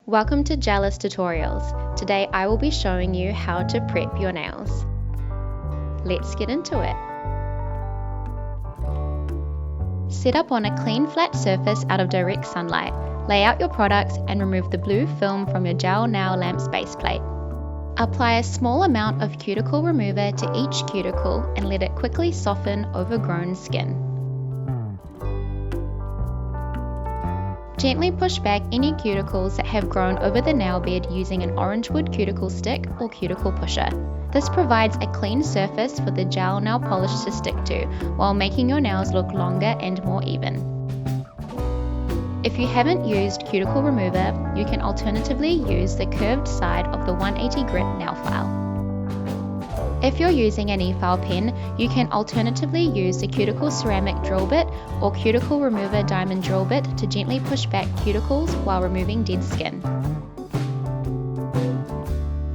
Welcome to Gelous Tutorials. Today I will be showing you how to prep your nails. Let's get into it. Set up on a clean flat surface out of direct sunlight. Lay out your products and remove the blue film from your gel nail lamp's base plate. Apply a small amount of cuticle remover to each cuticle and let it quickly soften overgrown skin. Gently push back any cuticles that have grown over the nail bed using an Orangewood Cuticle Stick or Cuticle Pusher. This provides a clean surface for the gel nail polish to stick to, while making your nails look longer and more even. If you haven't used Cuticle Remover, you can alternatively use the curved side of the 180 grit nail file. If you're using an e-file pen, you can alternatively use the Cuticle Ceramic Drill Bit or Cuticle Remover Diamond Drill Bit to gently push back cuticles while removing dead skin.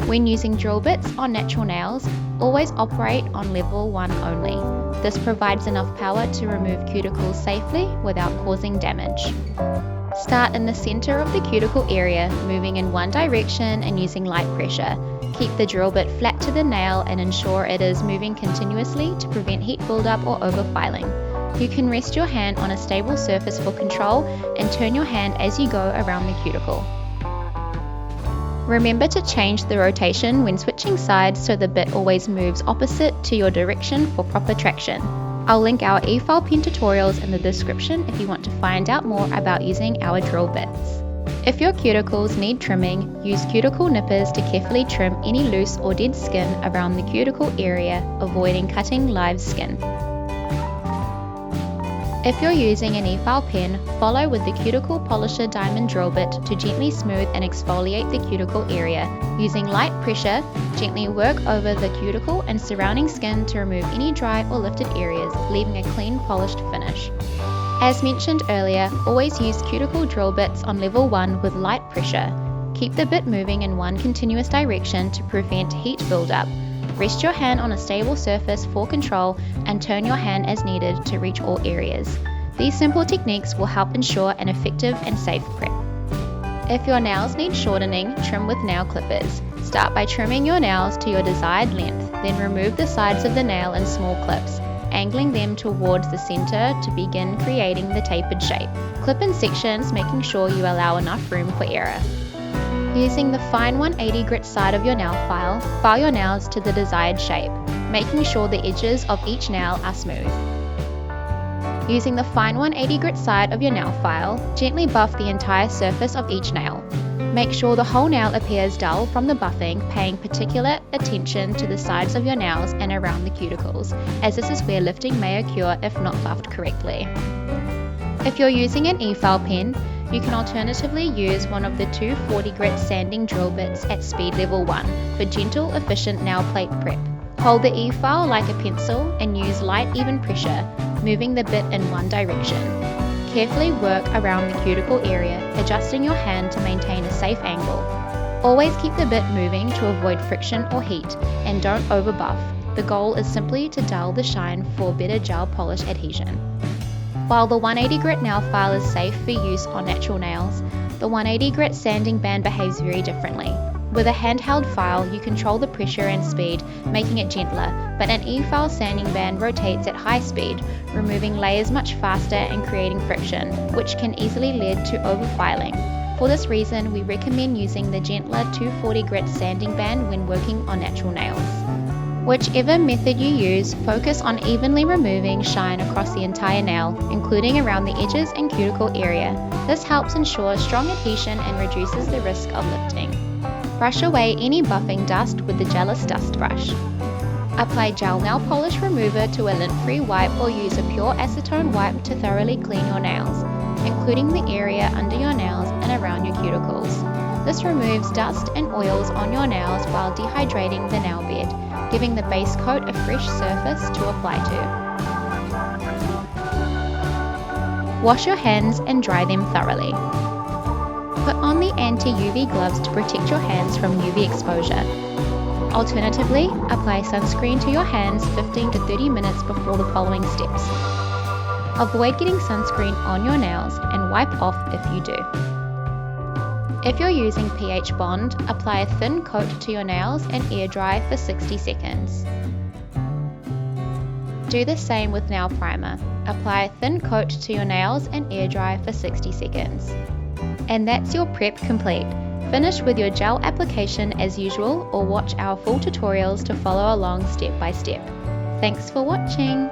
When using drill bits on natural nails, always operate on level 1 only. This provides enough power to remove cuticles safely without causing damage. Start in the center of the cuticle area, moving in one direction and using light pressure. Keep the drill bit flat to the nail and ensure it is moving continuously to prevent heat buildup or overfiling. You can rest your hand on a stable surface for control and turn your hand as you go around the cuticle. Remember to change the rotation when switching sides so the bit always moves opposite to your direction for proper traction. I'll link our e-file pen tutorials in the description if you want to find out more about using our drill bits. If your cuticles need trimming, use cuticle nippers to carefully trim any loose or dead skin around the cuticle area, avoiding cutting live skin. If you're using an e-file pen, follow with the Cuticle Polisher Diamond Drill Bit to gently smooth and exfoliate the cuticle area. Using light pressure, gently work over the cuticle and surrounding skin to remove any dry or lifted areas, leaving a clean, polished finish. As mentioned earlier, always use cuticle drill bits on level 1 with light pressure. Keep the bit moving in one continuous direction to prevent heat buildup. Rest your hand on a stable surface for control and turn your hand as needed to reach all areas. These simple techniques will help ensure an effective and safe prep. If your nails need shortening, trim with nail clippers. Start by trimming your nails to your desired length, then remove the sides of the nail in small clips, angling them towards the center to begin creating the tapered shape. Clip in sections, making sure you allow enough room for error. Using the fine 180 grit side of your nail file your nails to the desired shape, making sure the edges of each nail are smooth. Using the fine 180 grit side of your nail file, gently buff the entire surface of each nail. Make sure the whole nail appears dull from the buffing, paying particular attention to the sides of your nails and around the cuticles, as this is where lifting may occur if not buffed correctly. If you're using an e-file pen, you can alternatively use one of the two 40 grit sanding drill bits at speed level 1 for gentle, efficient nail plate prep. Hold the e-file like a pencil and use light, even pressure, moving the bit in one direction. Carefully work around the cuticle area, adjusting your hand to maintain a safe angle. Always keep the bit moving to avoid friction or heat, and don't over buff. The goal is simply to dull the shine for better gel polish adhesion. While the 180 grit nail file is safe for use on natural nails, the 180 grit sanding band behaves very differently. With a handheld file, you control the pressure and speed, making it gentler, but an e-file sanding band rotates at high speed, removing layers much faster and creating friction, which can easily lead to overfiling. For this reason, we recommend using the gentler 240 grit sanding band when working on natural nails. Whichever method you use, focus on evenly removing shine across the entire nail, including around the edges and cuticle area. This helps ensure strong adhesion and reduces the risk of lifting. Brush away any buffing dust with the Gelous dust brush. Apply gel nail polish remover to a lint-free wipe or use a pure acetone wipe to thoroughly clean your nails, including the area under your nails and around your cuticles. This removes dust and oils on your nails while dehydrating the nail bed, giving the base coat a fresh surface to apply to. Wash your hands and dry them thoroughly. Put on the anti-UV gloves to protect your hands from UV exposure. Alternatively, apply sunscreen to your hands 15 to 30 minutes before the following steps. Avoid getting sunscreen on your nails and wipe off if you do. If you're using pH Bond, apply a thin coat to your nails and air dry for 60 seconds. Do the same with nail primer. Apply a thin coat to your nails and air dry for 60 seconds. And that's your prep complete. Finish with your gel application as usual, or watch our full tutorials to follow along step by step. Thanks for watching!